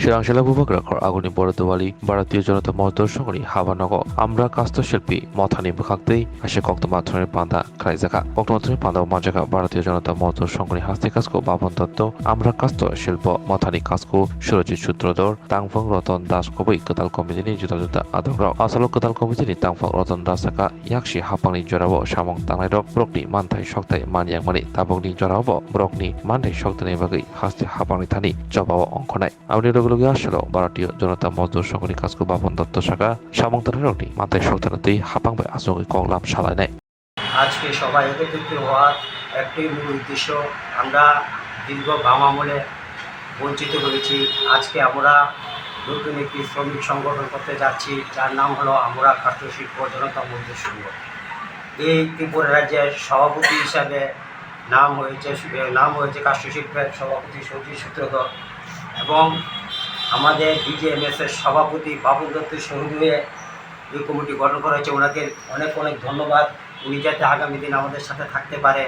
Shilangshila Borokrogni Aguni Borodowali Bharatiya Janata Motor Songri Havanago Amra Kastho Shilpi Mothani Bukakdei Ashe Koktomathoni Panda Saklaijakkha Koktomathoni Panda Manjaka Bharatiya Janata Motor Songri Hasti Kasko Babon Dotto Amra Kastho Shilpo Mothani Kasko Surojit Sutrodor Tangfang Roton Das Koboi Kwtal Committee Juta Adongrao Asalo Kwtal Committee Tangfang Roton Dasaka Yakshi Hapangni Jorabo Shamong Tangairok Brokni Mantai Shoktai Manyang Mani Tabongni Jorabo Brokni Mantai Shoktani Bagi Hasti Hapangni Thani Jobawa Onkonai Amni Rogologi Ashalo Bharatiya Janata Motor Songri Kasko Babon Dotto Shaka Shamong Tangairokni Mantai Shoktanati Hapangbai Asongi Konglam Shalai আজকে সবাই একত্রিত হওয়ার একটি মূল উদ্দেশ্য আমরা দীর্ঘ বাম আমলে বঞ্চিত হয়েছি। আজকে আমরা নতুন একটি শ্রমিক সংগঠন করতে যাচ্ছি যার নাম হলো আমরা কাষ্ঠ শিল্প জনতা মজদুর সংঘ। এই ত্রিপুরা রাজ্যের সভাপতি হিসাবে নাম হয়েছে কাষ্ঠ শিল্পের সভাপতি সূর্যজিৎ সূত্রধর এবং আমাদের BJMSের সভাপতি বাবুল দত্তের সহযোগে এই কমিটি গঠন করা হয়েছে। ওনাকে অনেক অনেক ধন্যবাদ, উনি যাতে আগামী দিন আমাদের সাথে থাকতে পারে।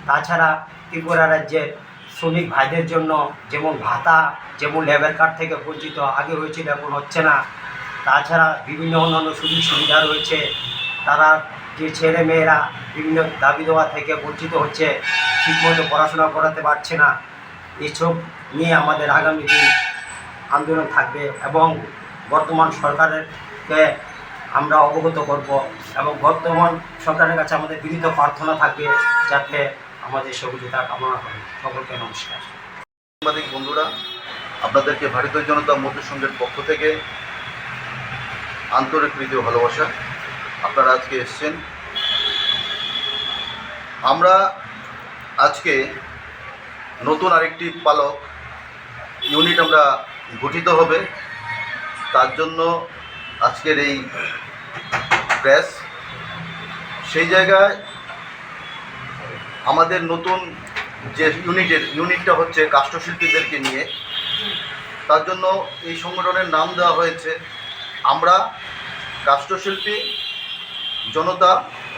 তাছাড়া ত্রিপুরা রাজ্যের শ্রমিক ভাইদের জন্য যেমন ভাতা, যেমন লেবার কার্ড থেকে বঞ্চিত আগে হয়েছিল এখন হচ্ছে না, তাছাড়া বিভিন্ন অন্যান্য সুযোগ সুবিধা রয়েছে। তারা যে ছেলে মেয়েরা বিভিন্ন দাবি দেওয়া থেকে বঞ্চিত হচ্ছে, ঠিকমতো পড়াশোনা করাতে পারছে না, এসব নিয়ে আমাদের আগামী দিন আন্দোলন থাকবে এবং বর্তমান সরকারকে আমরা অবগত করব এবং বর্তমান সরকারের কাছে আমাদের বিনীত প্রার্থনা থাকবে যাতে আমাদের সহযোগিতা কামনা করে। সকলকে নমস্কার। সাংবাদিক বন্ধুরা, আপনাদেরকে ভারতীয় জনতা মজদুর সংঘের পক্ষ থেকে আন্তরিক প্রীতি ও ভালোবাসা। আপনারা আজকে এসেছেন। আমরা আজকে নতুন আরেকটি পালক ইউনিট আমরা গঠিত হবে, তার জন্য আজকের এই প্রেস। সেই জায়গায় আমাদের নতুন যে ইউনিটটা হচ্ছে কাষ্ঠশিল্পীদেরকে নিয়ে, তার জন্য এই সংগঠনের নাম দেওয়া হয়েছে আমরা কাষ্ঠশিল্পী জনতা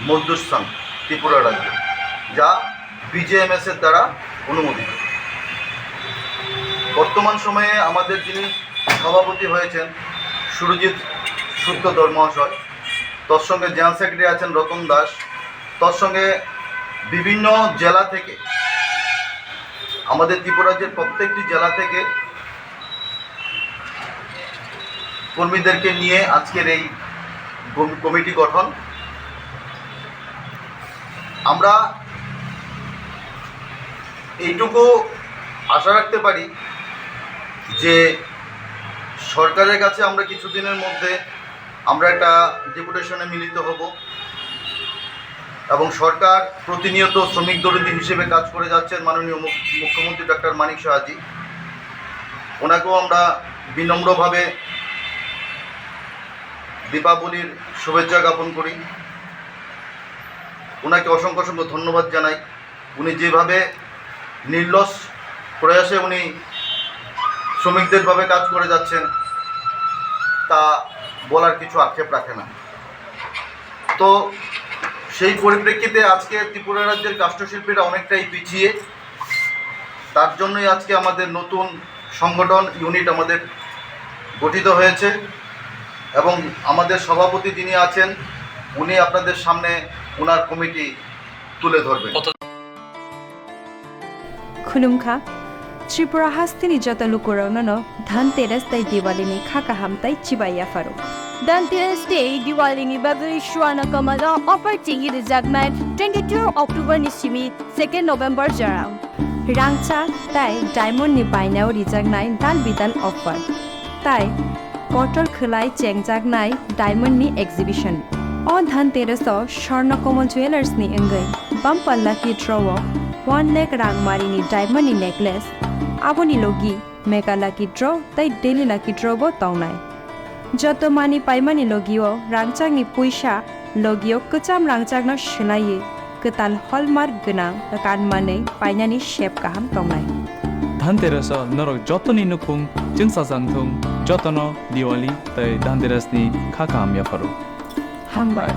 মজদুর সংঘ ত্রিপুরা রাজ্য, যা BJMSের দ্বারা অনুমোদিত। বর্তমান সময়ে আমাদের যিনি সভাপতি হয়েছেন সুরজিৎ সূত্রধর মহাশয়, তার সঙ্গে জেনারেল সেক্রেটারি আছেন রতন দাস, তার সঙ্গে বিভিন্ন জেলা থেকে, আমাদের ত্রিপুরা রাজ্যের প্রত্যেকটি জেলা থেকে কর্মীদেরকে নিয়ে আজকের এই কমিটি গঠন। আমরা এইটুকু আশা রাখতে পারি যে সরকারের কাছে আমরা কিছুদিনের মধ্যে আমরা একটা ডেপুটেশনে মিলিত হব এবং সরকার প্রতিনিয়ত শ্রমিক দরদি হিসেবে কাজ করে যাচ্ছেন মাননীয় মুখ্যমন্ত্রী ডক্টর মানিক সাহাজি, ওনাকেও আমরা বিনম্রভাবে দীপাবলির শুভেচ্ছা জ্ঞাপন করি। ওনাকে অসংখ্য অসংখ্য ধন্যবাদ জানাই। উনি যেভাবে নির্লস প্রয়াসে উনি শ্রমিকদেরভাবে কাজ করে যাচ্ছেন তা বলার কিছু আক্ষেপ রাখে না। তো সেই পরিপ্রেক্ষিতে আজকে ত্রিপুরা রাজ্যের কাষ্ঠশিল্পীরা অনেকটাই পিছিয়ে, তার জন্যই আজকে আমাদের নতুন সংগঠন ইউনিট আমাদের গঠিত হয়েছে এবং আমাদের সভাপতি যিনি আছেন উনি আপনাদের সামনে ওনার কমিটি তুলে ধরবেন। खुलुमखा त्रिपुरा हास्तिनि जता लुकुराउनो धनतेरस ताई दिवालीनि खाका हामताई चिबाया फारो धनतेरस डे दिवालीनि बागै शुआना कमला अपर्टिंग रिजागनाय 22 अक्टोबर निसिमी 2 नोभेम्बर जराव रांचा ताई डायमंड नि बायनाव रिजागनाय दाल बिदाल अफार ताई कटल खलाय चेंगजागनाय डायमंड नि एक्जिबिशन अ धनतेरस स्वर्णकमल ज्वेलर्स नि अंगै बमपल्ला की ड्रव 1 लाख रांगमारिनि डायमंड नि नेकलेस आबोनि लोगी मेगा लाकी ड्र ताई डेली लाकी ड्र बो तौनाय जतो मानि पाइमानि लोगियो रांचांनि पैसा लोगियो कचाम रांचांनो सोलायो कताल हलमार्क गोनां कानमानै पाइनानि शेप गाहाम तौनाय धनतेरस नरक जतनि नुखुं जिंसाजांथुं जतनो दिवाली ताई धनतेरसनि खाका हामया फारो हामबाय।